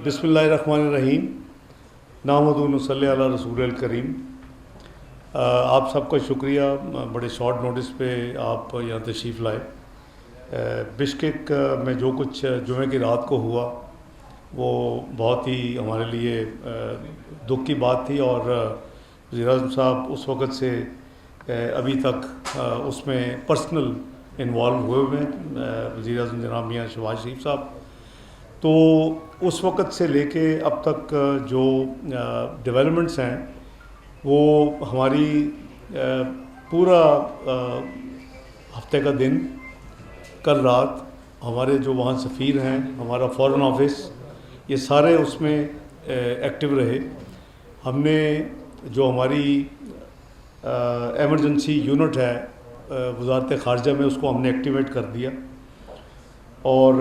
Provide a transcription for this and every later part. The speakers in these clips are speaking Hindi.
बिस्मिल्लाहिर्रहमानिर्रहीम। नाहमदुहु व नसल्ली अला रसूलिल करीम। आप सबका शुक्रिया, बड़े शॉर्ट नोटिस पे आप यहाँ तशरीफ़ लाए। बिश्केक में जो कुछ जुमे की रात को हुआ वो बहुत ही हमारे लिए दुख की बात थी और वज़ीर-ए-आज़म साहब उस वक़्त से अभी तक उसमें पर्सनल इन्वॉल्व हुए हैं, वज़ीर-ए-आज़म जनाब मियाँ शहबाज शरीफ साहब। तो उस वक़्त से लेके अब तक जो डेवलपमेंट्स हैं वो हमारी पूरा हफ्ते का दिन, कल रात हमारे जो वहाँ सफ़ीर हैं, हमारा फ़ॉरेन ऑफिस, ये सारे उसमें एक्टिव रहे। हमने जो हमारी एमरजेंसी यूनिट है वज़ारत ख़ारजा में, उसको हमने एक्टिवेट कर दिया और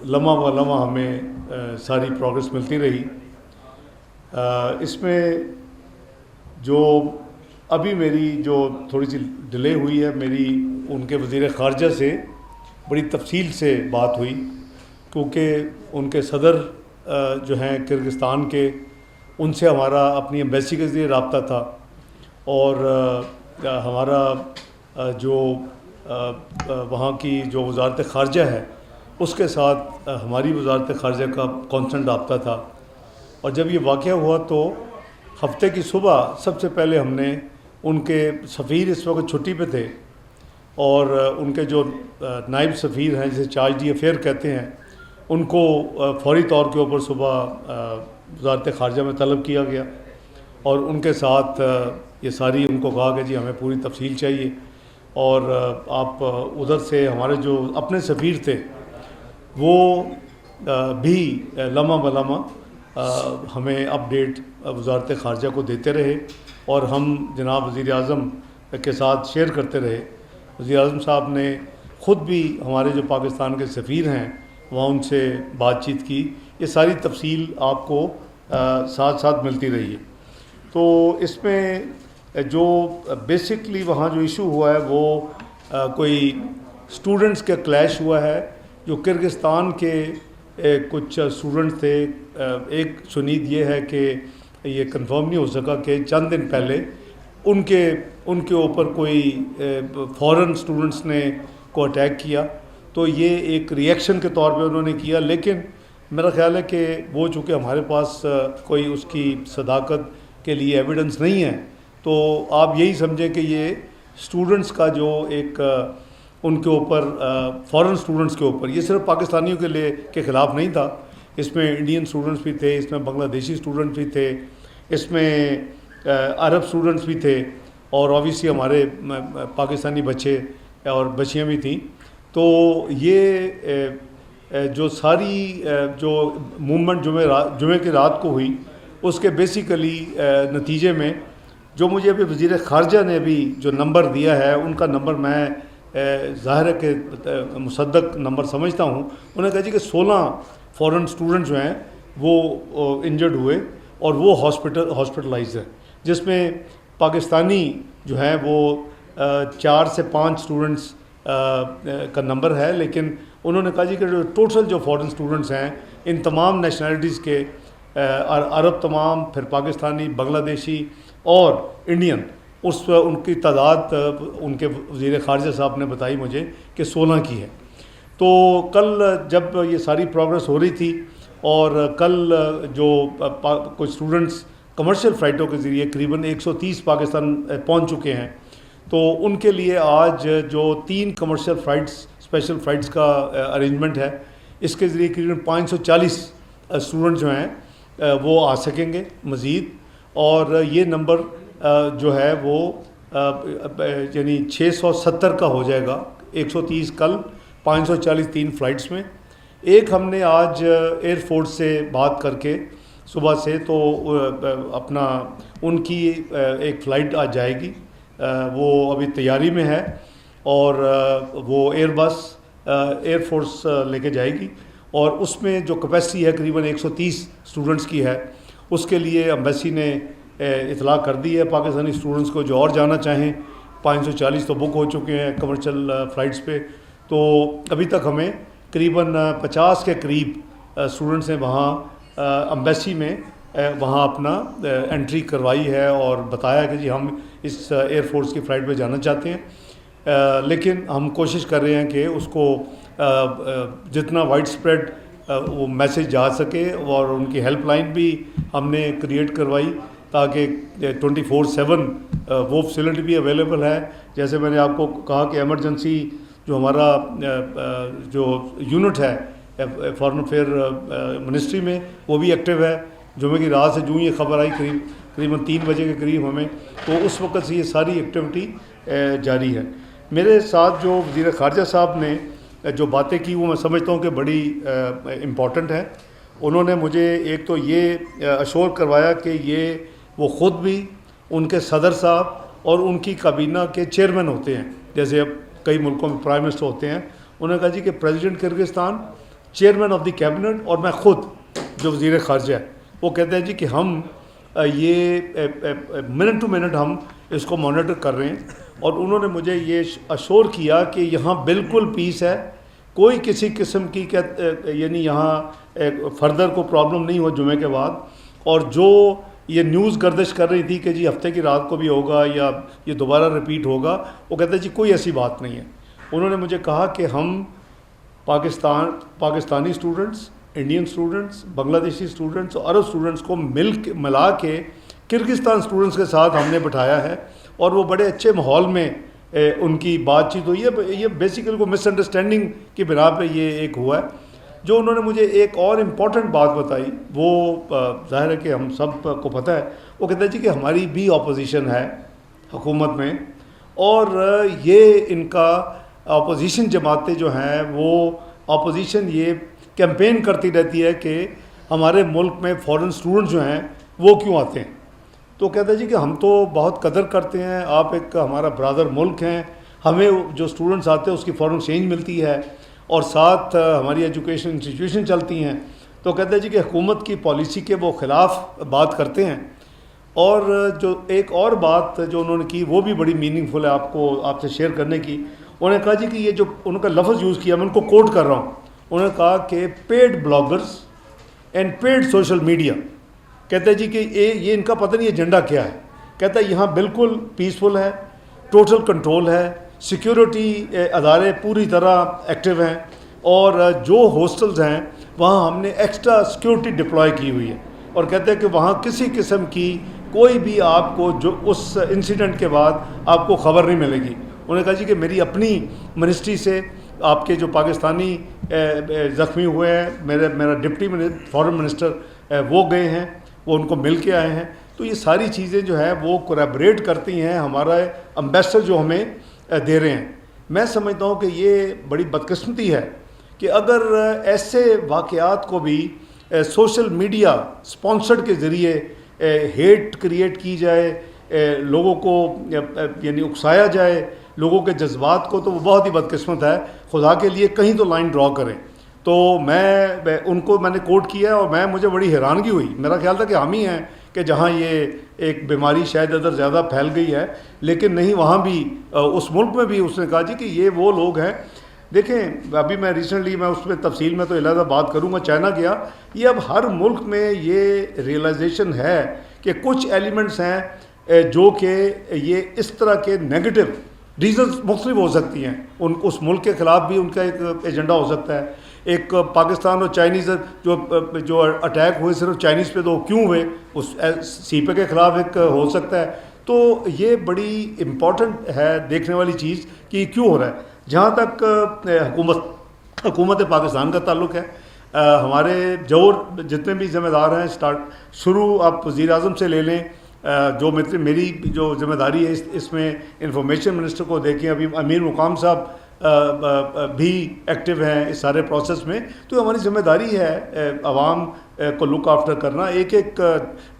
लम्हा व लम्हा हमें सारी प्रोग्रेस मिलती रही। इसमें जो अभी मेरी जो थोड़ी सी डिले हुई है, मेरी उनके वज़ीर ख़ारजा से बड़ी तफसील से बात हुई, क्योंकि उनके सदर जो हैं किर्गिस्तान के, उनसे हमारा अपनी एम्बेसी के ज़रिए रब्ता था और हमारा जो वहाँ की जो वज़ारत ख़ारजा है उसके साथ हमारी वज़ारत ख़ारजा का कॉन्स्टेंट रब्ता था। और जब ये वाक़या हुआ तो हफ्ते की सुबह सबसे पहले हमने उनके सफ़ीर इस वक्त छुट्टी पे थे और उनके जो नायब सफ़ीर हैं, जिसे चार्ज डी अफेयर कहते हैं, उनको फ़ौरी तौर के ऊपर सुबह वज़ारत ख़ारजा में तलब किया गया और उनके साथ ये सारी उनको कहा कि जी हमें पूरी तफसील चाहिए और आप उधर से हमारे जो अपने सफ़ीर थे वो भी लम्हा ब लम्हा हमें अपडेट वज़ारत ख़ारजा को देते रहे और हम जनाब वज़ीर-ए-आज़म के साथ शेयर करते रहे। वज़ीर-ए-आज़म साहब ने ख़ुद भी हमारे जो पाकिस्तान के सफ़ीर हैं वहाँ उनसे बातचीत की। ये सारी तफसील आपको साथ साथ मिलती रही है। तो इसमें जो बेसिकली वहाँ जो इशू हुआ है वो कोई स्टूडेंट्स का क्लैश हुआ है। जो किर्गिस्तान के कुछ स्टूडेंट थे, एक सुनीद ये है कि ये कंफर्म नहीं हो सका कि चंद दिन पहले उनके ऊपर कोई फॉरेन स्टूडेंट्स ने को अटैक किया, तो ये एक रिएक्शन के तौर पे उन्होंने किया। लेकिन मेरा ख़्याल है कि वो चूँकि हमारे पास कोई उसकी सदाकत के लिए एविडेंस नहीं है, तो आप यही समझें कि ये स्टूडेंट्स का जो एक उनके ऊपर फॉरेन स्टूडेंट्स के ऊपर, ये सिर्फ पाकिस्तानियों के ख़िलाफ़ नहीं था, इसमें इंडियन स्टूडेंट्स भी थे, इसमें बांग्लादेशी स्टूडेंट भी थे, इसमें अरब स्टूडेंट्स भी थे और ऑब्वियसली हमारे पाकिस्तानी बच्चे और बच्चियाँ भी थीं। तो ये जो सारी जो मूवमेंट जुमे की रात को हुई, उसके बेसिकली नतीजे में जो मुझे अभी वज़ीर ख़ारजा ने अभी जो नंबर दिया है, उनका नंबर मैं ज़ाहिर है कि मुसद्दक नंबर समझता हूँ। उन्होंने कहा जी कि 16 फॉरेन स्टूडेंट जो हैं वो इंजर्ड हुए और वो हॉस्पिटलाइज है, जिसमें पाकिस्तानी जो हैं वो 4 से 5 स्टूडेंट्स का नंबर है। लेकिन उन्होंने कहा जी कि जो टोटल जो फॉरेन स्टूडेंट्स हैं इन तमाम नेशनलिटीज़ के, अरब तमाम, फिर पाकिस्तानी, बांग्लादेशी और इंडियन, उनकी तादाद उनके वज़ीर ख़ारजा साहब ने बताई मुझे कि 16 की है। तो कल जब ये सारी प्रोग्रेस हो रही थी और कल जो कुछ स्टूडेंट्स कमर्शियल फ़्लाइटों के ज़रिए करीबन 130 पाकिस्तान पहुंच चुके हैं, तो उनके लिए आज जो 3 कमर्शियल फ़्लाइट्स, स्पेशल फ़्लाइट्स का अरेंजमेंट है, इसके ज़रिए करीबन 540 स्टूडेंट जो हैं वो आ सकेंगे मज़ीद। और ये नंबर जो है वो यानी 670 का हो जाएगा, 130 कल, 540 3 फ़्लाइट्स में। एक हमने आज एयरफोर्स से बात करके सुबह से, तो अपना उनकी एक फ़्लाइट आज जाएगी, वो अभी तैयारी में है और वो एयरबस एयरफोर्स लेके जाएगी और उसमें जो कैपेसिटी है करीबन 130 स्टूडेंट्स की है। उसके लिए एम्बेसी ने इतला कर दी है पाकिस्तानी स्टूडेंट्स को जो और जाना चाहें। 540 तो बुक हो चुके हैं कमर्शियल फ़्लाइट्स पे। तो अभी तक हमें करीबन 50 के करीब स्टूडेंट्स हैं वहाँ एम्बेसी में वहाँ अपना एंट्री करवाई है और बताया कि जी हम इस एयरफोर्स की फ़्लाइट पे जाना चाहते हैं, लेकिन हम कोशिश कर रहे हैं कि उसको जितना वाइड स्प्रेड वो मैसेज जा सके, और उनकी हेल्पलाइन भी हमने क्रिएट करवाई ताकि 24/7 वो फैसिलिटी भी अवेलेबल है। जैसे मैंने आपको कहा कि एमरजेंसी जो हमारा जो यूनिट है फॉरेन अफेयर मिनिस्ट्री में, वो भी एक्टिव है। जुमे की रात से जो ये खबर आई करीबन 3 बजे के करीब हमें, तो उस वक्त से ये सारी एक्टिविटी जारी है। मेरे साथ जो वज़ीर ख़ारजा साहब ने जो बातें की वो मैं समझता हूँ कि बड़ी इम्पॉर्टेंट है। उन्होंने मुझे एक तो ये अश्योर करवाया कि ये वो ख़ुद भी, उनके सदर साहब और उनकी काबीना के चेयरमैन होते हैं, जैसे अब कई मुल्कों में प्राइम मिनिस्टर होते हैं। उन्होंने कहा जी कि president Kyrgyzstan, chairman of the cabinet और मैं ख़ुद जो वज़ीर ख़ारजा है, वो कहते हैं जी कि हम ये मिनट टू मिनट हम इसको मॉनिटर कर रहे हैं। और उन्होंने मुझे ये अश्योर किया कि यहाँ बिल्कुल पीस है, कोई किसी किस्म की यानी यहाँ फर्दर को प्रॉब्लम नहीं हो जुमे के बाद। और जो ये न्यूज़ गर्दिश कर रही थी कि जी हफ्ते की रात को भी होगा या ये दोबारा रिपीट होगा, वो कहते हैं जी कोई ऐसी बात नहीं है। उन्होंने मुझे कहा कि हम Pakistani students, Indian students, Bangladeshi students और अरब स्टूडेंट्स को मिला के किर्गिस्तान स्टूडेंट्स के साथ हमने बिठाया है, और वो बड़े अच्छे माहौल में उनकी बातचीत हुई है। ये बेसिकली को मिसअंडरस्टैंडिंग की बिना पे ये एक हुआ है। जो उन्होंने मुझे एक और इम्पॉर्टेंट बात बताई, वो ज़ाहिर है कि हम सब को पता है। वो कहते हैं जी कि हमारी भी अपोजिशन है हुकूमत में, और ये इनका अपोजिशन जमातें जो हैं वो अपोजिशन ये कैंपेन करती रहती है कि हमारे मुल्क में फ़ॉरेन स्टूडेंट जो हैं वो क्यों आते हैं। तो कहते हैं जी कि हम तो बहुत कदर करते हैं, आप एक हमारा ब्रादर मुल्क हैं, हमें जो स्टूडेंट्स आते हैं उसकी फ़ॉरेन एक्सचेंज मिलती है और साथ हमारी एजुकेशन इंस्टीट्यूशन चलती हैं। तो कहते हैं जी कि हुकूमत की पॉलिसी के वो ख़िलाफ़ बात करते हैं। और जो एक और बात जो उन्होंने की वो भी बड़ी मीनिंगफुल है आपसे शेयर करने की। उन्होंने कहा जी कि ये जो उनका लफ्ज़ यूज़ किया, मैं उनको कोट कर रहा हूँ। उन्होंने कहा कि paid bloggers and paid social media, कहते हैं जी कि ये इनका पता नहीं एजेंडा क्या है। कहता है यहाँ बिल्कुल पीसफुल है, टोटल कंट्रोल है, सिक्योरिटी अदारे पूरी तरह एक्टिव हैं, और जो हॉस्टल्स हैं वहाँ हमने एक्स्ट्रा सिक्योरिटी डिप्लॉय की हुई है। और कहते हैं कि वहाँ किसी किस्म की कोई भी आपको जो उस इंसिडेंट के बाद आपको ख़बर नहीं मिलेगी। उन्होंने कहा जी कि मेरी अपनी मिनिस्ट्री से आपके जो पाकिस्तानी ज़ख्मी हुए हैं, मेरा डिप्टी फॉरेन मिनिस्टर वो गए हैं, वो उनको मिल के आए हैं। तो ये सारी चीज़ें जो है वो कोलैबोरेट करती हैं, हमारा एम्बेसडर जो हमें दे रहे हैं। मैं समझता हूँ कि ये बड़ी बदकिस्मती है कि अगर ऐसे वाक़यात को भी सोशल मीडिया स्पॉन्सर्ड के ज़रिए हेट क्रिएट की जाए, लोगों को यानी उकसाया जाए, लोगों के जज्बात को, तो वो बहुत ही बदकिस्मत है। खुदा के लिए कहीं तो लाइन ड्रॉ करें। तो मैंने कोट किया और मुझे बड़ी हैरानगी हुई। मेरा ख्याल था कि हम ही हैं कि जहाँ ये एक बीमारी शायद इधर ज़्यादा फैल गई है, लेकिन नहीं, वहाँ भी उस मुल्क में भी उसने कहा जी कि ये वो लोग हैं। देखें, अभी मैं रिसेंटली उसमें तफसील में तो इलादा बात करूँगा, चाइना गया। ये अब हर मुल्क में ये रियलाइजेशन है कि कुछ एलिमेंट्स हैं जो कि ये इस तरह के नेगेटिव रीज़न्स मुख्तलिफ हो सकती हैं। उस मुल्क के ख़िलाफ़ भी उनका एक एजेंडा हो सकता है। एक पाकिस्तान और चाइनीज़ जो अटैक हुए सिर्फ चाइनीज़ पे, तो क्यों हुए, उस सीपे के ख़िलाफ़ एक हो सकता है। तो ये बड़ी इम्पॉर्टेंट है देखने वाली चीज़ कि क्यों हो रहा है। जहाँ तक हुकूमत पाकिस्तान का ताल्लुक़ है, हमारे जितने भी ज़िम्मेदार हैं, शुरू आप वज़ीर आज़म से ले लें, जो मेरी जो ज़िम्मेदारी है इसमें इंफॉर्मेशन मिनिस्टर को देखें, अभी अमीर मुकाम साहब भी एक्टिव हैं इस सारे प्रोसेस में। तो हमारी ज़िम्मेदारी है आवाम को लुक आफ्टर करना। एक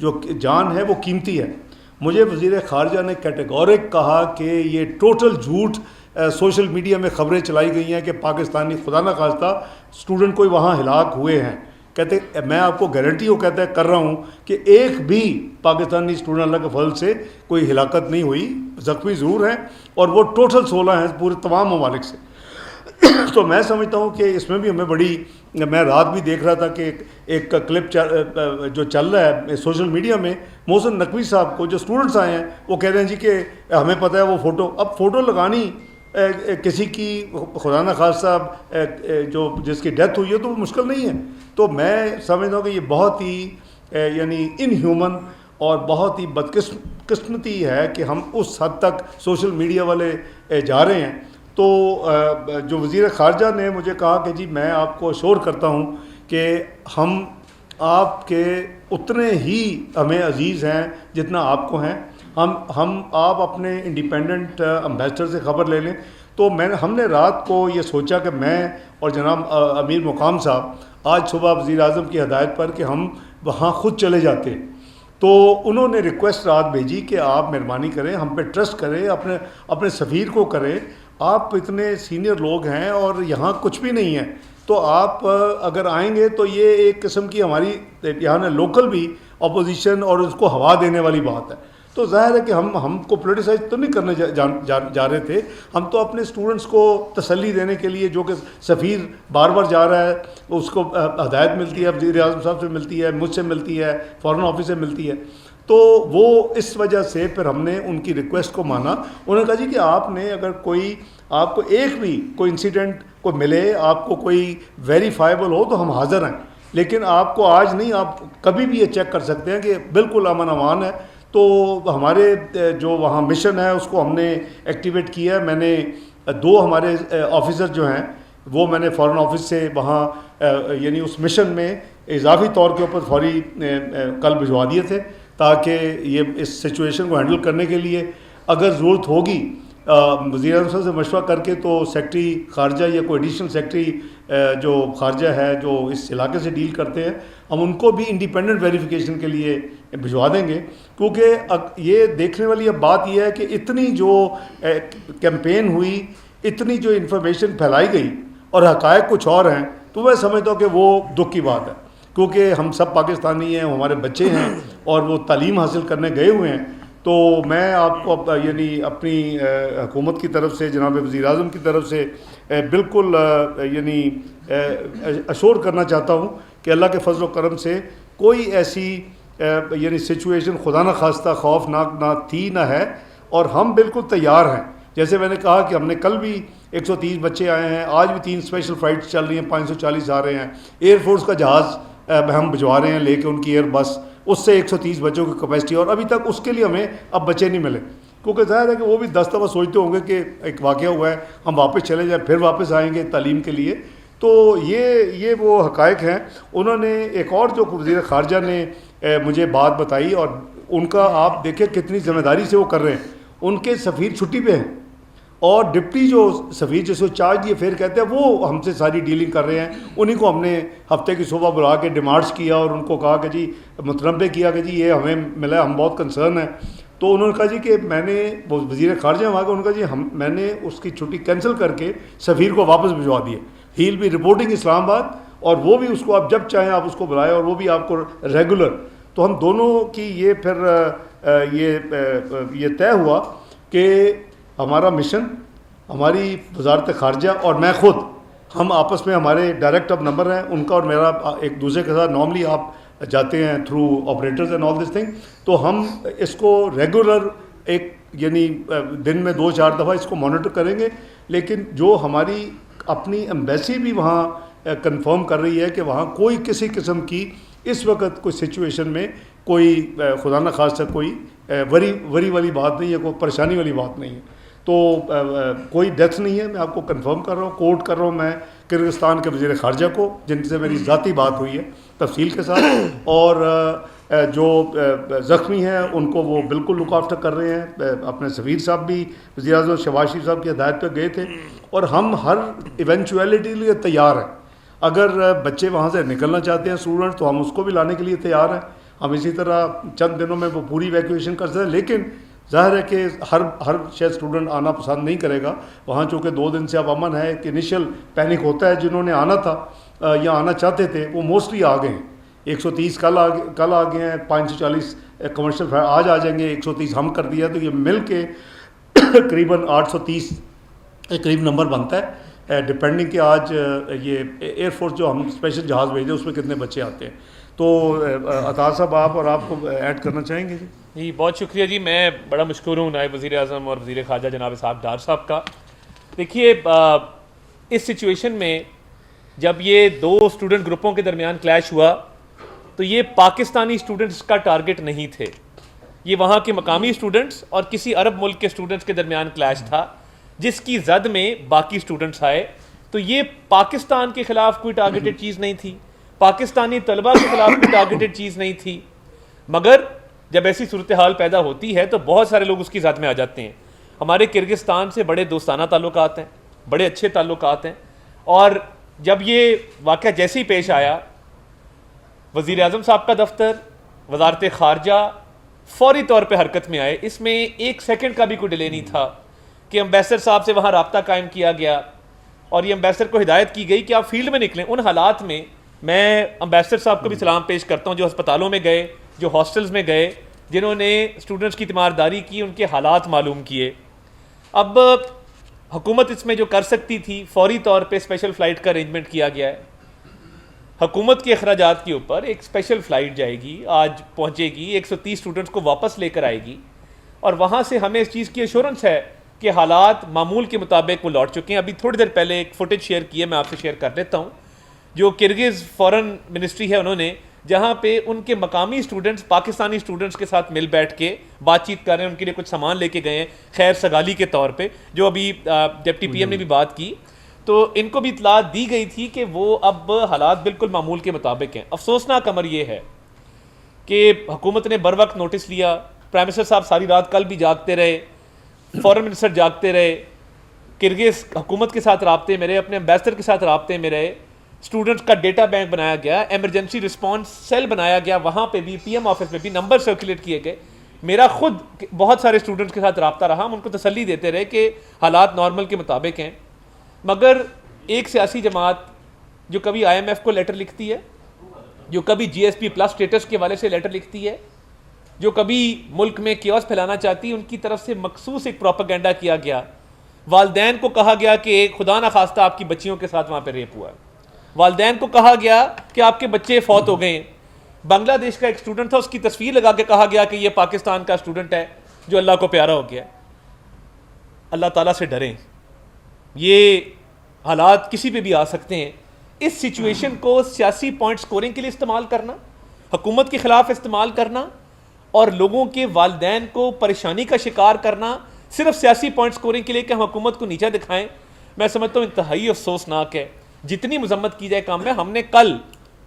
जो जान है वो कीमती है। मुझे वज़ीर ख़ारजा ने कैटेगोरिक कहा कि ये टोटल झूठ सोशल मीडिया में ख़बरें चलाई गई हैं कि पाकिस्तानी खुदा न खास्ता स्टूडेंट कोई वहाँ हिलाक हुए हैं। कहते मैं आपको गारंटी हो कहते कर रहा हूँ कि एक भी पाकिस्तानी स्टूडेंट अल्लाह के फजल से कोई हिलाकत नहीं हुई। ज़ख्मी ज़रूर हैं और वो टोटल 16 हैं पूरे तमाम ममालिक से। तो मैं समझता हूँ कि इसमें भी हमें बड़ी मैं रात भी देख रहा था कि एक क्लिप जो चल रहा है सोशल मीडिया में, मोहसिन नकवी साहब को जो स्टूडेंट्स आए हैं वो कह रहे हैं जी कि हमें पता है वो फ़ोटो, अब फ़ोटो लगानी किसी की खुदा न खास्ता जो जिसकी डेथ हुई है तो वो मुश्किल नहीं है। तो मैं समझता हूँ कि ये बहुत ही यानी इनह्यूमन और बहुत ही बदकिस्मती है कि हम उस हद तक सोशल मीडिया वाले जा रहे हैं। तो जो वज़ीर ख़ारजा ने मुझे कहा कि जी मैं आपको अश्योर करता हूँ कि हम आपके उतने ही हमें अजीज़ हैं जितना आपको हैं। आप अपने इंडिपेंडेंट एम्बेसडर से ख़बर ले लें। तो हमने रात को ये सोचा कि मैं और जनाब अमीर मुकाम साहब आज सुबह वज़ीर आज़म की हदायत पर कि हम वहाँ ख़ुद चले जाते। तो उन्होंने रिक्वेस्ट रात भेजी कि आप मेहरबानी करें, हम पे ट्रस्ट करें, अपने सफ़ीर को करें, आप इतने सीनियर लोग हैं और यहाँ कुछ भी नहीं है, तो आप अगर आएंगे तो ये एक किस्म की हमारी यहाँ लोकल भी अपोजिशन और उसको हवा देने वाली बात है। तो जाहिर है कि हमको पोलिटिसाइज तो नहीं करने जा रहे थे, हम तो अपने स्टूडेंट्स को तसल्ली देने के लिए, जो कि सफ़ीर बार बार जा रहा है, उसको हदायत मिलती है, वज़ीर आज़म साहब से मिलती है, मुझसे मिलती है, फ़ॉरेन ऑफिस से मिलती है, तो वो इस वजह से फिर हमने उनकी रिक्वेस्ट को माना। उन्होंने कहा जी कि आपने अगर आपको एक भी कोई इंसिडेंट को मिले, आपको कोई वेरीफाइबल हो तो हम हाज़िर हैं, लेकिन आपको आज नहीं, आप कभी भी ये चेक कर सकते हैं कि बिल्कुल अमन अमान है। तो हमारे जो वहाँ मिशन है उसको हमने एक्टिवेट किया है। मैंने 2 हमारे ऑफिसर जो हैं वो मैंने फ़ॉरेन ऑफिस से वहाँ यानी उस मिशन में इजाफी तौर के ऊपर फौरी कल भिजवा दिए थे, ताकि ये इस सिचुएशन को हैंडल करने के लिए अगर ज़रूरत होगी वज़ीर आज़म साहब से मशवरा करके तो सेक्रेटरी ख़ारजा या कोई एडिशनल सेक्रेटरी जो ख़ारजा है जो इस इलाके से डील करते हैं, हम उनको भी इंडिपेंडेंट वेरिफिकेशन के लिए भिजवा देंगे। क्योंकि ये देखने वाली अब बात यह है कि इतनी जो कैंपेन हुई, इतनी जो इन्फॉर्मेशन फैलाई गई और हक़ायक़ कुछ और हैं, तो मैं समझता हूँ कि वो दुख की बात है, क्योंकि हम सब पाकिस्तानी हैं, हमारे बच्चे हैं और वो तालीम हासिल करने गए हुए हैं। तो मैं आपको यानी अपनी हुकूमत की तरफ से, जनाब वज़ीर आज़म की तरफ से बिल्कुल यानी अश्योर करना चाहता हूँ कि अल्लाह के फजल व करम से कोई ऐसी यानी सिचुएशन खुदा न खास्ता खौफनाक ना थी ना है, और हम बिल्कुल तैयार हैं। जैसे मैंने कहा कि हमने कल भी 130 बच्चे आए हैं, आज भी 3 स्पेशल फ़्लाइट्स चल रही हैं, 540 आ रहे हैं, एयरफोर्स का जहाज़ हम भिजवा रहे हैं लेके, उनकी एयर बस, उससे 130 बच्चों की कैपेसिटी, और अभी तक उसके लिए हमें अब बच्चे नहीं मिले। क्योंकि ज़ाहिर है कि वो भी 10 दफ़ा सोचते होंगे कि एक वाक़या हुआ है, हम वापस चले जाएँ, फिर वापस आएंगे तालीम के लिए। तो ये वो हक़ायक़ हैं। उन्होंने एक और जो वज़ीर ख़ारजा ने मुझे बात बताई, और उनका आप देखें कितनी ज़िम्मेदारी से वो कर रहे हैं। उनके सफ़ीर छुट्टी पे हैं और डिप्टी जो सफ़ीर जिसको चार्ज ये फिर कहते हैं, वो हमसे सारी डीलिंग कर रहे हैं। उन्हीं को हमने हफ्ते की सुबह बुला के डिमांड्स किया और उनको कहा कि जी मुतनब्बे किया कि जी ये हमें मिला, हम बहुत कंसर्न है। तो उन्होंने कहा जी कि मैंने वज़ीर ख़ारजा वहाँ का, उनका जी मैंने उसकी छुट्टी कैंसिल करके सफ़ीर को वापस भिजवा दिए। He will be reporting Islamabad, और वो भी उसको आप जब चाहें आप उसको बुलाएं, और वो भी आपको रेगुलर। तो हम दोनों की ये फिर ये तय हुआ कि हमारा मिशन, हमारी वजारत ख़ारजा और मैं ख़ुद, हम आपस में, हमारे डायरेक्ट अब नंबर हैं उनका और मेरा एक दूसरे के साथ, नॉर्मली आप जाते हैं through operators and all this thing, तो हम इसको रेगुलर एक यानी दिन में 2-4 दफ़ा इसको मॉनिटर करेंगे। लेकिन जो हमारी अपनी एम्बेसी भी वहाँ कंफर्म कर रही है कि वहाँ कोई किसी किस्म की इस वक्त कोई सिचुएशन में कोई खुदा न खास्ता कोई वरी वाली बात नहीं है, कोई परेशानी वाली बात नहीं है। तो कोई डेथ नहीं है, मैं आपको कंफर्म कर रहा हूँ, कोट कर रहा हूँ मैं किर्गिस्तान के वज़ीर ख़ारजा को, जिनसे मेरी ज़ाती बात हुई है तफसील के साथ, और जो ज़ख्मी हैं उनको वो बिल्कुल लुक आफ्टर कर रहे हैं। अपने सफ़ीर साहब भी वज़ीर आज़म शहबाज शरीफ साहब की हदायत पर गए थे, और हम हर इवेंचुअलिटी लिए तैयार हैं। अगर बच्चे वहाँ से निकलना चाहते हैं स्टूडेंट, तो हम उसको भी लाने के लिए तैयार हैं। हम इसी तरह चंद दिनों में वो पूरी वैक्यूएशन कर सकते हैं, लेकिन ज़ाहिर है कि हर शायद स्टूडेंट आना पसंद नहीं करेगा वहाँ, चूँकि 2 दिन से अब अमन है। कि इनिशियल पैनिक होता है, जिन्होंने आना था या आना चाहते थे वो मोस्टली आ गए हैं। 130 कल आ गए हैं, 540 कमर्शियल आज आ जाएंगे, 130 हम कर दिया, तो ये मिल के करीबन 830 करीब नंबर बनता है। डिपेंडिंग कि आज ये एयरफोर्स जो हम स्पेशल जहाज़ भेजे उसमें कितने बच्चे आते हैं। तो अतार साहब आप और आपको ऐड करना चाहेंगे जी? बहुत शुक्रिया जी। मैं बड़ा मशकूर हूँ नायब वज़ीर आज़म और वज़ीर ख़ारजा जनाब इसहाक़ डार साहब का। देखिए, इस सिचुएशन में जब ये दो स्टूडेंट ग्रुपों के दरमियान क्लैश हुआ तो ये पाकिस्तानी स्टूडेंट्स का टारगेट नहीं थे, ये वहाँ के मकामी स्टूडेंट्स और किसी अरब मुल्क के स्टूडेंट्स के दरमियान क्लैश था, जिसकी जद में बाकी स्टूडेंट्स आए। तो ये पाकिस्तान के ख़िलाफ़ कोई टारगेटेड चीज़ नहीं थी, पाकिस्तानी तलबा के ख़िलाफ़ कोई टारगेटेड चीज़ नहीं थी। मगर जब ऐसी सूरत हाल पैदा होती है तो बहुत सारे लोग उसकी ज़द में आ जाते हैं। हमारे किर्गिस्तान से बड़े दोस्ताना ताल्लुकात हैं, बड़े अच्छे ताल्लुकात हैं, और जब ये वाक़या जैसे ही पेश आया, वज़ीर आज़म साहब का दफ्तर, वज़ारत ख़ारजा फ़ौरी तौर पर हरकत में आए। इसमें एक सेकंड का भी कोई डिले नहीं था कि एम्बेसडर साहब से वहाँ रब्ता कायम किया गया और ये एम्बेसडर को हिदायत की गई कि आप फील्ड में निकलें। उन हालात में मैं एम्बेसडर साहब को भी सलाम पेश करता हूँ जो अस्पतालों में गए, जो हॉस्टल्स में गए, जिन्होंने स्टूडेंट्स की तीमारदारी की, उनके हालात मालूम किए। अब हुकूमत इसमें जो कर सकती थी, फ़ौरी तौर पे स्पेशल फ़्लाइट का अरेंजमेंट किया गया है। हुकूमत के अखराजात के ऊपर एक स्पेशल फ़्लाइट जाएगी, आज पहुँचेगी, 130 स्टूडेंट्स को वापस लेकर आएगी और वहाँ से हमें इस चीज़ की एश्योरेंस है कि हालात मामूल के मुताबिक वो लौट चुके हैं। अभी थोड़ी देर पहले एक फुटेज शेयर की है, मैं आपसे शेयर कर देता हूँ, जो किर्गिज़ फ़ॉरेन मिनिस्ट्री है उन्होंने, जहाँ पे उनके मकामी स्टूडेंट्स पाकिस्तानी स्टूडेंट्स के साथ मिल बैठ के बातचीत कर रहे हैं, उनके लिए कुछ सामान लेके गए हैं खैर सगाली के तौर पे, जो अभी डिप्टी पीएम ने भी बात की। तो इनको भी इतला दी गई थी कि वो अब हालात बिल्कुल मामूल के मुताबिक हैं। अफसोसनाक अमर ये है कि हुकूमत ने बर वक्त नोटिस लिया, प्राइम मिनिस्टर साहब सारी रात कल भी जागते रहे, फॉरेन मिनिस्टर जागते रहे, किर्गिज़ हुकूमत के साथ राब्ते में रहे, अपने एम्बेसडर के साथ राब्ते में रहे, स्टूडेंट्स का डेटा बैंक बनाया गया, एमरजेंसी रिस्पांस सेल बनाया गया, वहाँ पे भी पीएम ऑफिस में भी नंबर सर्कुलेट किए गए। मेरा खुद बहुत सारे स्टूडेंट्स के साथ रब्ता रहा, हम उनको तसल्ली देते रहे कि हालात नॉर्मल के मुताबिक हैं। मगर एक सियासी जमात जो कभी IMF को लेटर लिखती है, जो कभी GSP+ स्टेटस के हवाले से लेटर लिखती है, जो कभी मुल्क में कियोस फैलाना चाहती है, उनकी तरफ से मखसूस एक प्रोपेगेंडा किया गया। वालदैन को कहा गया कि खुदा ना खास्ता आपकी बच्चियों के साथ वहाँ पर रेप हुआ है, वालदैन को कहा गया कि आपके बच्चे फौत हो गए। बांग्लादेश का एक स्टूडेंट था, उसकी तस्वीर लगा के कहा गया कि ये पाकिस्तान का स्टूडेंट है जो अल्लाह को प्यारा हो गया। अल्लाह ताला से डरें, ये हालात किसी पे भी आ सकते हैं। इस सिचुएशन को सियासी पॉइंट स्कोरिंग के लिए इस्तेमाल करना, हुकूमत के ख़िलाफ़ इस्तेमाल करना और लोगों के वालदैन को परेशानी का शिकार करना सिर्फ सियासी पॉइंट स्कोरिंग के लिए कि हम हुकूमत को नीचा दिखाएं, मैं समझता हूँ इंतहाई अफसोसनाक है। जितनी मजम्मत की जाए कम है। हमने कल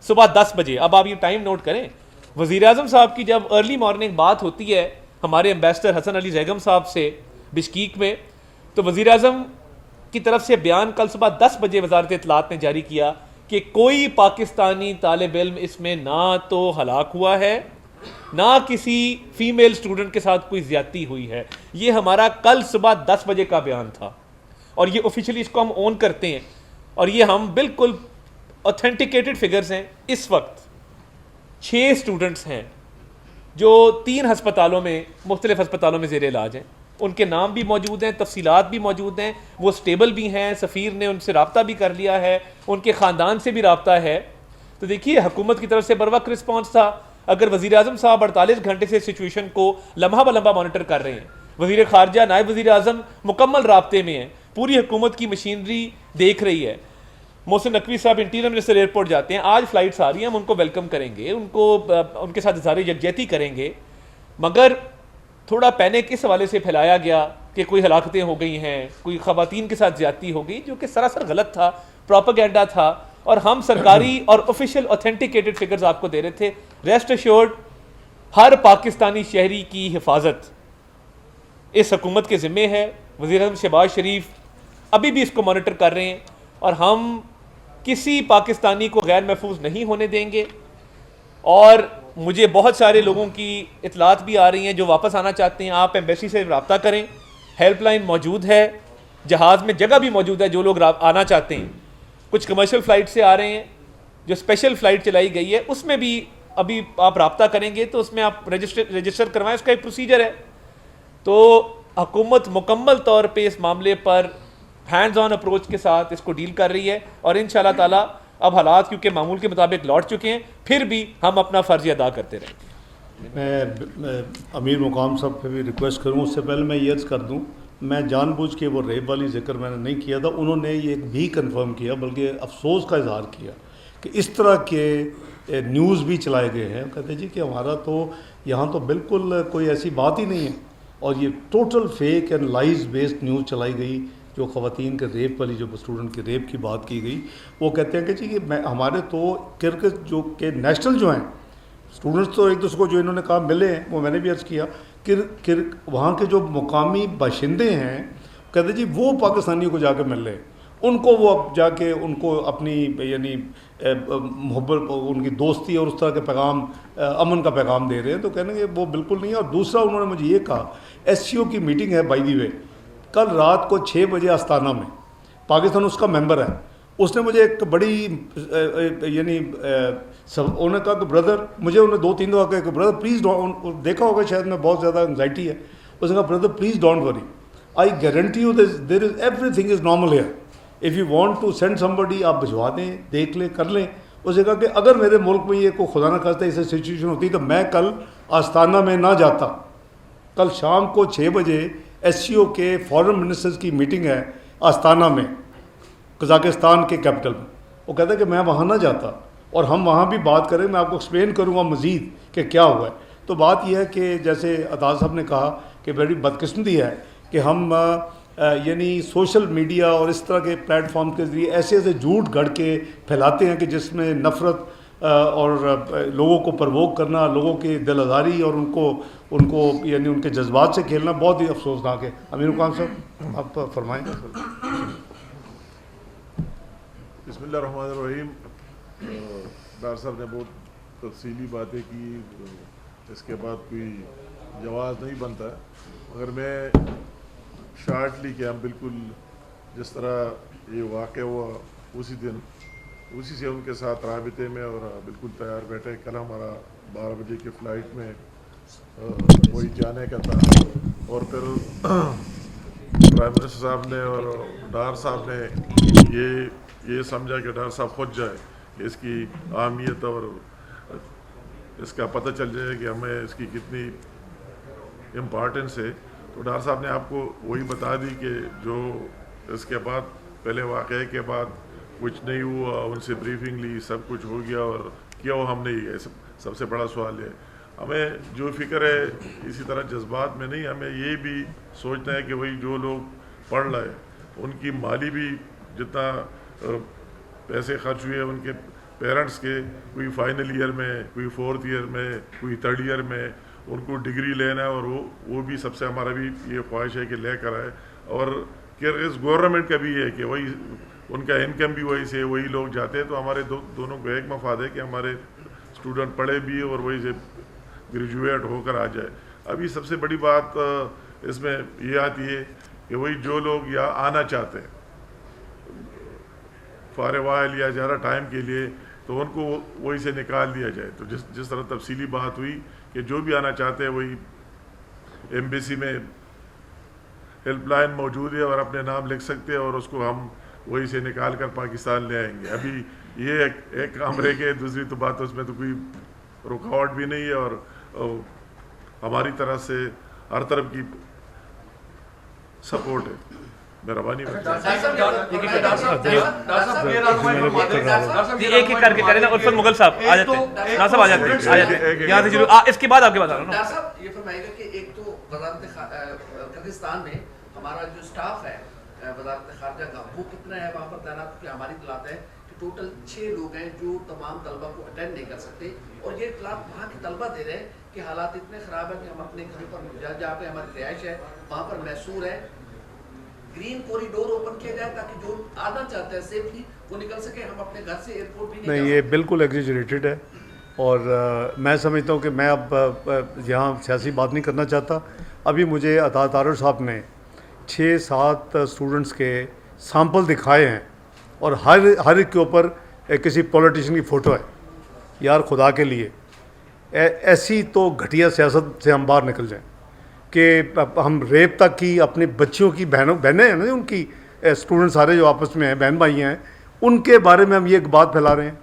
सुबह 10 बजे, अब आप ये टाइम नोट करें, वज़ीर आज़म साहब की जब अर्ली मॉर्निंग बात होती है हमारे एम्बेसडर हसन अली ज़ैगम साहब से बिश्कीक में, तो वज़ीर आज़म की तरफ से बयान कल सुबह 10 बजे वज़ारत इत्तलात ने जारी किया कि कोई पाकिस्तानी तालिब इल्म इसमें ना तो हलाक हुआ है, ना किसी फीमेल स्टूडेंट के साथ कोई ज़्यादती हुई है। ये हमारा कल सुबह 10 बजे का बयान था और ये ऑफिशियली इसको हम ऑन करते हैं और ये हम बिल्कुल ऑथेंटिकेटेड फिगर्स हैं। इस वक्त 6 स्टूडेंट्स हैं जो 3 हस्पतालों में, मुख्तलिफ हस्पतालों में ज़ेर इलाज हैं, उनके नाम भी मौजूद हैं, तफसीलात भी मौजूद हैं, वो स्टेबल भी हैं, सफ़ीर ने उनसे रब्ता भी कर लिया है, उनके ख़ानदान से भी रब्ता है। तो देखिए, हुकूमत की तरफ से बर वक्त रिस्पॉन्स था। अगर वज़ीर आज़म साहब 48 घंटे से सिचुएशन को लम्हा ब लम्हा मॉनिटर कर रहे हैं, वज़ीर ख़ारजा नायब वज़ीर आज़म मुकम्मल राब्ते में हैं, पूरी हुकूमत की मशीनरी देख रही है। मोहसिन नकवी साहब इंटीरियर मिनिस्टर एयरपोर्ट जाते हैं, आज फ्लाइट्स आ रही हैं, हम उनको वेलकम करेंगे, उनके साथ इज़हार यकजहती करेंगे। मगर थोड़ा पैनिक इस हवाले से फैलाया गया कि कोई हलाकतें हो गई हैं, कोई ख़वातीन के साथ ज़्यादती हो गई, जो कि सरासर गलत था, प्रोपेगेंडा था और हम सरकारी और ऑफिशियल ऑथेंटिकेटेड फिगर्स आपको दे रहे थे। रेस्ट एश्योर्ड, हर पाकिस्तानी शहरी की हिफाजत इस हुकूमत के ज़िम्मे है। वज़ीर-ए-आज़म शहबाज शरीफ अभी भी इसको मॉनिटर कर रहे हैं और हम किसी पाकिस्तानी को गैर महफूज नहीं होने देंगे। और मुझे बहुत सारे लोगों की इतलात भी आ रही हैं जो वापस आना चाहते हैं, आप एम्बेसी से रब्ता करें, हेल्पलाइन मौजूद है, जहाज़ में जगह भी मौजूद है, जो लोग आना चाहते हैं। कुछ कमर्शियल फ़्लाइट से आ रहे हैं, जो स्पेशल फ़्लाइट चलाई गई है उसमें भी अभी आप रब्ता करेंगे तो उसमें आप रजिस्टर करवाएं, उसका एक प्रोसीजर है। तो हुकूमत मुकम्मल तौर पे इस मामले पर हैंड्स ऑन अप्रोच के साथ इसको डील कर रही है और इंशाल्लाह ताला अब हालात क्योंकि मामूल के मुताबिक लौट चुके हैं, फिर भी हम अपना फ़र्ज अदा करते रहेंगे। मैं अमीर मुकाम साहब पे भी रिक्वेस्ट करूँ, उससे पहले मैं ये अर्ज़ कर दूँ, मैं जानबूझ के वो रेप वाली जिक्र मैंने नहीं किया था। उन्होंने ये भी कंफर्म किया, बल्कि अफसोस का इजहार किया कि इस तरह के न्यूज़ भी चलाए गए हैं। कहते जी कि हमारा तो यहाँ तो बिल्कुल कोई ऐसी बात ही नहीं है, और ये total fake and lies based news चलाई गई। जो ख़वातीन के रेप वाली, जो स्टूडेंट के रेप की बात की गई, वो कहते हैं कि जी कि हमारे तो क्रिकेट जो के नेशनल जो हैं स्टूडेंट्स तो एक दूसरे को जो इन्होंने कहा मिले हैं, वो मैंने भी अर्ज़ किया कि वहाँ के जो मुकामी बाशिंदे हैं कहते जी वो पाकिस्तानियों को जाके मिल रहे हैं, उनको वो अब जाके उनको अपनी यानी मोहब्बत, उनकी दोस्ती और उस तरह के पैगाम, अमन का पैगाम दे रहे हैं। तो कहने के वो बिल्कुल नहीं है। और दूसरा उन्होंने मुझे ये कहा, SCO की मीटिंग है बाय द वे, कल रात को 6 बजे आस्ताना में, पाकिस्तान उसका मेंबर है। उसने मुझे एक बड़ी यानी सब उन्होंने कहा कि ब्रदर, मुझे उन्होंने 2-3 दफ़ा कहा कि ब्रदर प्लीज़ डोंट, देखा होगा शायद मैं बहुत ज़्यादा एंग्जाइटी है, उसने कहा brother please don't worry, I guarantee you there is everything is normal here, if you want to send somebody, आप भिजवा दें, देख लें, कर लें। उसने कहा कि अगर मेरे मुल्क में ये को खुदा ना खास्ता ऐसी सिचुएशन होती तो मैं कल आस्ताना में ना जाता। कल शाम को 6 बजे SCO के फॉरेन मिनिस्टर्स की मीटिंग है आस्ताना में, कज़ाकिस्तान के कैपिटल में। वो कहता है कि मैं वहाँ ना जाता और हम वहाँ भी बात करें, मैं आपको एक्सप्लेन करूँगा मज़ीद कि क्या हुआ है। तो बात यह है कि जैसे अताज साहब ने कहा कि बड़ी बदकिस्मती है कि हम यानी सोशल मीडिया और इस तरह के प्लेटफॉर्म के ज़रिए ऐसे ऐसे झूठ गढ़ के फैलाते हैं कि जिसमें नफ़रत और लोगों को प्रवोक करना, लोगों की दिल आज़ारी और उनको यानी उनके जज्बात से खेलना बहुत ही अफसोसनाक है। अमीर मुकाम साहब आप फरमाएँ। बिस्मिल्लाहिर्रहमानिर्रहीम। डॉक्टर साहब ने बहुत तफसीली बातें की, इसके बाद कोई जवाब नहीं बनता है, मगर मैं शार्टली कि हम बिल्कुल जिस तरह ये वाक़ हुआ उसी दिन उसी से उनके साथ राबिते में और बिल्कुल तैयार बैठे। कल हमारा 12 बजे की फ़्लाइट में वही जाने का था, और फिर प्राइम मिनिस्टर साहब ने और डार साहब ने ये समझा कि डार साहब खुद जाए कि इसकी अहमियत और इसका पता चल जाए कि हमें इसकी कितनी इम्पॉर्टेंस है। तो डार साहब ने आपको वही बता दी कि जो इसके बाद पहले वाक़े के बाद कुछ नहीं हुआ, उनसे ब्रीफिंग ली, सब कुछ हो गया और क्यों हमने ये सबसे बड़ा सवाल है। हमें जो फ़िक्र है इसी तरह जज्बात में नहीं, हमें ये भी सोचना है कि वही जो लोग पढ़ रहे हैं उनकी माली भी जितना पैसे खर्च हुए उनके पेरेंट्स के, कोई फाइनल ईयर में, कोई 4th ईयर में, कोई 3rd ईयर में उनको डिग्री लेना है, और वो भी सबसे हमारा भी ये ख्वाहिश है कि लेकर आए। और इस गवर्नमेंट का भी है कि वही उनका इनकम भी वही से वही लोग जाते हैं। तो हमारे दोनों को एक मफाद है कि हमारे स्टूडेंट पढ़े भी और वही से ग्रेजुएट होकर आ जाए। अभी सबसे बड़ी बात इसमें ये आती है कि वही जो लोग यहाँ आना चाहते हैं फारवाइल या ज़्यादा टाइम के लिए, तो उनको वही से निकाल दिया जाए। तो जिस तरह तफसीली बात हुई कि जो भी आना चाहते हैं वही एम्बेसी में हेल्पलाइन मौजूद है और अपने नाम लिख सकते हैं और उसको हम वही से निकाल कर पाकिस्तान ले आएंगे। अभी ये एक काम रह गए, दूसरी तो बात उसमें तो कोई रुकावट भी नहीं है और हमारी तरफ से हर तरफ की सपोर्ट है। मेहरबानी एक एक करके करें ना। उर्फत मुगल साहब आ जाते हैं, ना सब आ जाते हैं यहाँ से जरूर। इसके बाद आपके बता रहा हूँ। साहब ये फरमाइएगा कि एक तो कज़ाकिस्तान में हमारा जो स्टाफ है वज़ारत ख़ारजा का, वो कितना है वहाँ पर तैनात? क्योंकि हमारी इतलात है कि टोटल 6 लोग हैं जो तमाम तलबा को अटेंड नहीं कर सकते, और ये इतलात वहाँ के तलबा दे रहे हैं कि हालात इतने ख़राब है कि हम अपने घर पर जहाँ पे हमारी रिहाइश है वहाँ पर मैसूर है, ग्रीन कॉरिडोर ओपन किया जाए ताकि जो आना चाहते हैं सेफली वो निकल सके, हम अपने घर से एयरपोर्ट भी नहीं, ये बिल्कुल एग्जेजरेटेड है। और मैं समझता हूँ कि मैं अब यहाँ सियासी बात नहीं करना चाहता। अभी मुझे अता तारर साहब ने 6-7 स्टूडेंट्स के सैंपल दिखाए हैं और हर एक के ऊपर किसी पॉलिटिशियन की फ़ोटो है। यार खुदा के लिए ऐसी तो घटिया सियासत से हम बाहर निकल जाएं कि हम रेप तक की अपनी बच्चियों की बहनें हैं ना उनकी स्टूडेंट सारे जो आपस में हैं, बहन भाई हैं, उनके बारे में हम ये एक बात फैला रहे हैं।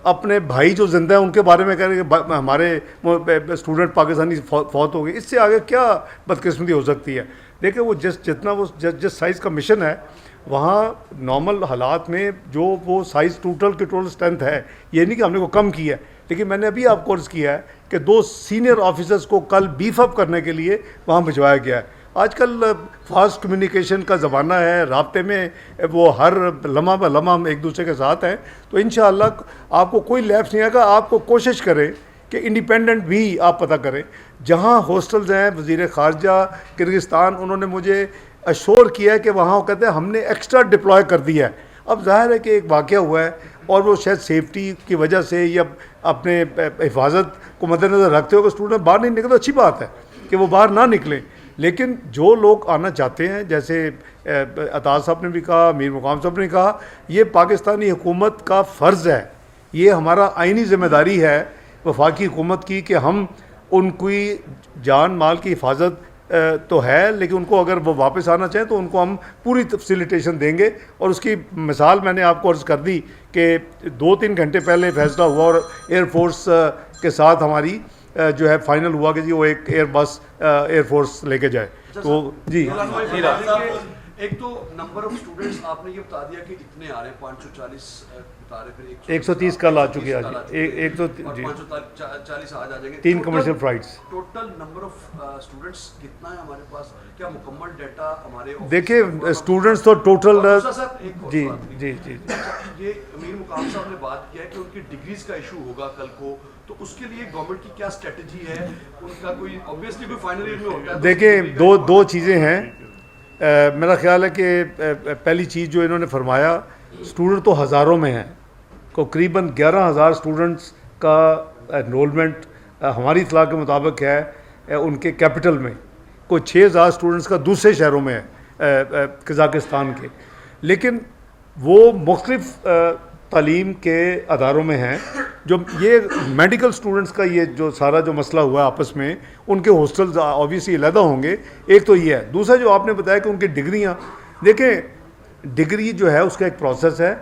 अपने भाई जो जिंदा हैं उनके बारे में कह रहे हैं कि हमारे स्टूडेंट पाकिस्तानी फौत हो गए। इससे आगे क्या बदकिस्मती हो सकती है? देखिए वो जितना वो जिस साइज़ का मिशन है, वहाँ नॉर्मल हालात में जो वो साइज़ टोटल स्ट्रेंथ है, ये नहीं कि हमने को कम किया है, लेकिन मैंने अभी आपको अर्ज़ किया है कि 2 सीनियर ऑफिसर्स को कल बीफ अप करने के लिए वहाँ भिजवाया गया है। आजकल फास्ट कम्युनिकेशन का ज़माना है, राब्ते में वो हर लम्हा ब लम्हा हम एक दूसरे के साथ हैं, तो इंशाअल्लाह आपको कोई लैप्स नहीं आएगा। आपको कोशिश करें कि इंडिपेंडेंट भी आप पता करें। जहाँ हॉस्टल्स हैं, वज़ीर ख़ारजा किर्गिस्तान उन्होंने मुझे अश्योर किया है कि वहाँ वो कहते हैं हमने एक्स्ट्रा डिप्लॉय कर दिया है। अब ज़ाहिर है कि एक वाक़या हुआ है और वो शायद सेफ्टी की वजह से या अपने हिफाजत को मद्देनज़र रखते हुए स्टूडेंट बाहर नहीं निकले, तो अच्छी बात है कि वो बाहर ना निकलें। लेकिन जो लोग आना चाहते हैं, जैसे अताज साहब ने भी कहा, मीर मुकाम साहब ने कहा, ये पाकिस्तानी हुकूमत का फ़र्ज़ है, ये हमारा आइनी ज़िम्मेदारी है वफाकी हुकूमत की कि हम उनकी जान माल की हिफाजत तो है, लेकिन उनको अगर वो वापस आना चाहें तो उनको हम पूरी फैसिलिटेशन देंगे। और उसकी मिसाल मैंने आपको अर्ज़ कर दी कि 2-3 घंटे पहले फैसला हुआ और एयरफोर्स के साथ हमारी जो है फाइनल हुआ कि जी वो एक एयरबस एयरफोर्स लेके जाए। तो जी एक तो नंबर ऑफ स्टूडेंट्स आपने ये बता दिया कि इतने आ रहे हैं, 540 बता रहे, फिर 130 कल आ चुकी है आज, एक तो जी 540 आज आ जाएंगे। 3 commercial flights. Total number of students कितना है हमारे पास? क्या मुकम्मल डाटा हमारे? देखिए स्टूडेंट्स तो टोटल जी जी जी ये मीर मुकाम साहब ने बात किया है कि उनकी डिग्रीज का इशू होगा कल को, तो उसके लिए गवर्नमेंट की क्या स्ट्रेटजी है? उनका कोई ऑब्वियसली कोई फाइनल ईयर में होता है। देखिए दो चीज़ें हैं। मेरा ख्याल है कि पहली चीज़ जो इन्होंने फरमाया, स्टूडेंट तो हज़ारों में हैं, को करीबन 11,000 स्टूडेंट्स का एनरोलमेंट हमारी इतला के मुताबिक है उनके कैपिटल में, कोई 6,000 स्टूडेंट्स का दूसरे शहरों में है कज़ाकिस्तान के। लेकिन वो मुख्तलिफ तालीम के अदारों में हैं। जो ये मेडिकल स्टूडेंट्स का ये जो सारा जो मसला हुआ है आपस में, उनके हॉस्टल्स ऑब्वियसली अलग होंगे, एक तो ये है। दूसरा जो आपने बताया कि उनकी डिग्रियाँ, देखें डिग्री जो है उसका एक प्रोसेस है,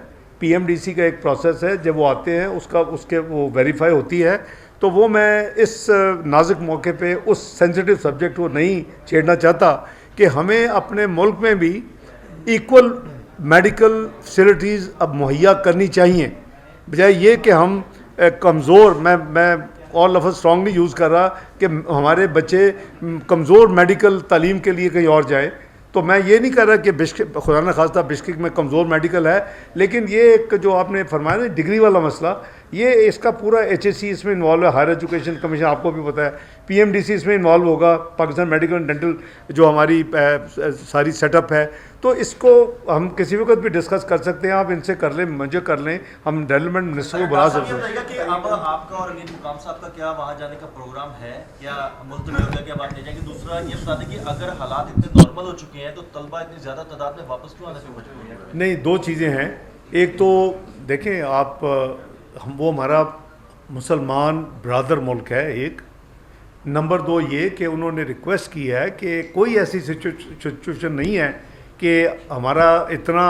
PMDC का एक प्रोसेस है, जब वो आते हैं उसके वो वेरीफाई होती है। तो वो मैं इस नाजुक मौके पे उस सेंसिटिव सब्जेक्ट को नहीं छेड़ना चाहता कि हमें अपने मुल्क में भी इक्वल मेडिकल फैसिलिटीज़ अब मुहैया करनी चाहिए, बजाय ये कि हम कमज़ोर, मैं और लफ्ज़ स्ट्रॉन्ग नहीं यूज़ कर रहा कि हमारे बच्चे कमज़ोर मेडिकल तालीम के लिए कहीं और जाए। तो मैं ये नहीं कर रहा कि बिश्केक, खुदा न खास्ता बिश्केक में कमज़ोर मेडिकल है, लेकिन ये एक जो आपने फरमाया ना डिग्री वाला मसला, ये इसका पूरा HSC इसमें इन्वॉल्व है, हायर एजुकेशन कमीशन आपको भी पता है, PMDC इसमें इन्वॉल्व होगा, पाकिस्तान मेडिकल एंड डेंटल जो हमारी सारी सेटअप है। तो इसको हम किसी वक्त भी डिस्कस कर सकते हैं, आप इनसे कर लें, मुझे कर लें, हम डेवलपमेंट मिनिस्टर को बुला सकते हैं। कि अब आपका और अमीर मुकाम साहब का क्या वहाँ जाने का प्रोग्राम है, क्या मुल्तवी हो गया, क्या बात नहीं जाएगी? दूसरा ये बता दें कि अगर हालात इतने नॉर्मल हो चुके हैं तो तलबा इतनी ज़्यादा तादाद में वापस क्यों आने की मजबूरी है? नहीं, 2 चीज़ें हैं। एक तो देखें आप, हम वो हमारा मुसलमान ब्रादर मुल्क है एक। नंबर 2 ये कि उन्होंने रिक्वेस्ट की है कि कोई ऐसी सिचुएशन नहीं है कि हमारा इतना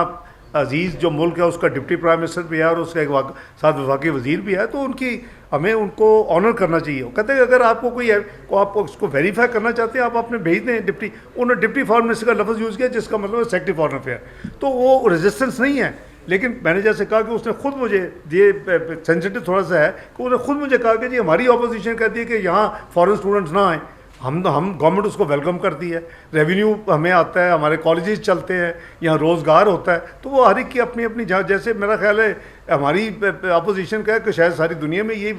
अजीज़ जो मुल्क है उसका डिप्टी प्राइम मिनिस्टर भी है और उसका एक साथ वफाकी वज़ीर भी है, तो हमें उनको ऑनर करना चाहिए। वो कहते हैं अगर आपको कोई है को आप उसको वेरीफाई करना चाहते हैं, आप अपने भेज दें डिप्टी। उन्होंने डिप्टी फॉरेन मिनिस्टर का लफ्ज़ यूज़ किया जिसका मतलब है सेक्रेटरी फॉरेन अफेयर, तो वो रेजिस्टेंस नहीं है। लेकिन मैंने जैसे कहा कि उसने खुद मुझे, ये सेंसिटिव थोड़ा सा है कि उसने खुद मुझे कहा कि जी हमारी अपोजिशन कहती है कि यहाँ फॉरेन स्टूडेंट्स ना आएँ। हम गवर्नमेंट उसको वेलकम करती है, रेवेन्यू हमें आता है, हमारे कॉलेजेस चलते हैं, यहाँ रोज़गार होता है। तो वो हर एक की अपनी अपनी जहाँ, जैसे मेरा ख्याल है हमारी अपोजिशन का है कि शायद सारी दुनिया में ये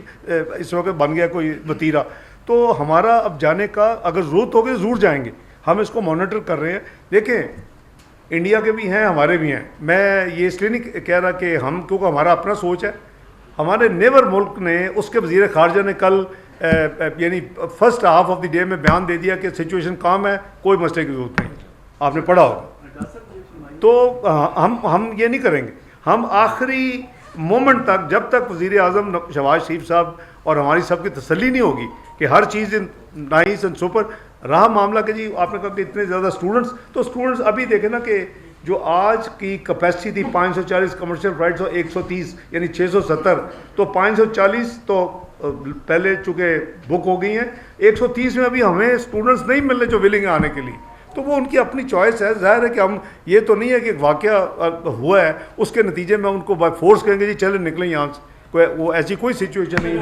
इस वक्त बन गया कोई वतीरा। तो हमारा अब जाने का अगर ज़रूरत होगी ज़रूर जाएंगे, हम इसको मॉनिटर कर रहे हैं। देखें इंडिया के भी हैं, हमारे भी हैं। मैं ये इसलिए नहीं कह रहा कि हम, क्योंकि हमारा अपना सोच है। हमारे नेबर मुल्क ने, उसके वज़ीर ख़ारजा ने कल यानी first half of the day में बयान दे दिया कि सिचुएशन काम है, कोई मसले की जरूरत नहीं। आपने पढ़ा होगा। तो हम ये नहीं करेंगे, हम आखिरी मोमेंट तक, जब तक वज़ीर आज़म शहबाज शरीफ साहब और हमारी सबकी तसल्ली नहीं होगी कि हर चीज़ नाइस एंड सुपर रहा मामला। कि जी आपने कहा कि इतने ज़्यादा स्टूडेंट्स, तो स्टूडेंट्स अभी देखें ना कि जो आज की कैपेसिटी थी 540 कमर्शियल फ्लाइट्स और 130 यानी 670, तो 540 तो पहले चूँकि बुक हो गई हैं, 130 में अभी हमें स्टूडेंट्स नहीं मिल रहे जो विलिंग है आने के लिए। तो वो उनकी अपनी चॉइस है। ज़ाहिर है कि हम ये तो नहीं है कि वाक़या हुआ है उसके नतीजे में उनको बाय फोर्स कहेंगे जी चले निकलें यहाँ से, कोई वो ऐसी कोई सिचुएशन नहीं है।